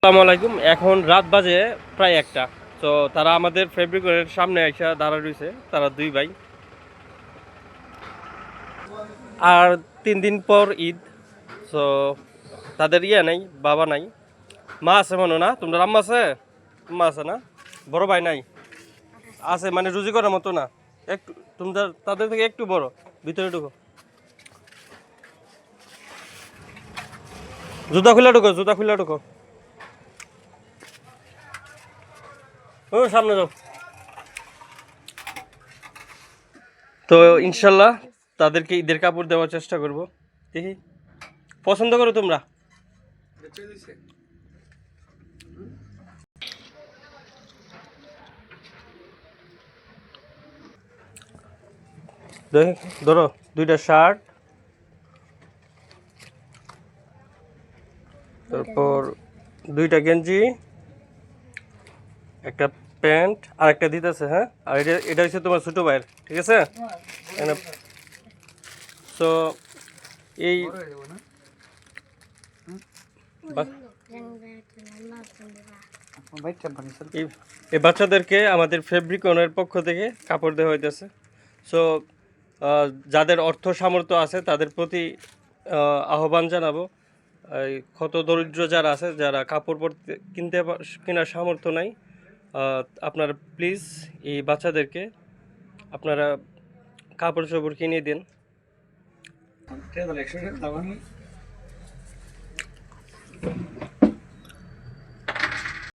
আসসালামু আলাইকুম। এখন রাত বাজে প্রায় 1টা। তো তারা আমাদের ফেব্রিকের সামনে এসে দাঁড়া রয়েছে, তারা দুই ভাই। আর 3 দিন পর ঈদ। তো তাদের নাই, বাবা নাই, মা আছে মনে না? তোমরা আম্মা আছে, আম্মা আছে না? বড় ভাই নাই? আছে মানে রুজি করার মতো না, একটু তোমরা তাদের থেকে একটু বড়। ভিতরে ঢুকো, জুতা খুলে ঢুকো, জুতা খুলে ঢুকো। ও সামনে যাও। তো ইনশাল্লাহ তাদেরকে ঈদের কাপড় দেওয়ার চেষ্টা করব। দেখি পছন্দ করো তোমরা। ধরো 2টা শার্ট, তারপর 2টা গেঞ্জি, একটা প্যান্ট আর একটা দিতেছে। হ্যাঁ, আর এটা হচ্ছে তোমার ছোটো ভাইয়ের, ঠিক আছে? সো এই এই বাচ্চাদেরকে আমাদের ফেব্রিকনের পক্ষ থেকে কাপড় দেওয়া হইতেছে। সো যাদের অর্থ সামর্থ্য আছে তাদের প্রতি আহ্বান জানাবো, এই ক্ষত দরিদ্র যারা আছে, যারা কাপড় পরতে কেনার সামর্থ্য নাই, আপনারা প্লিজ এই বাচ্চাদেরকে আপনারা কাপড় চোপড় কিনে দিন।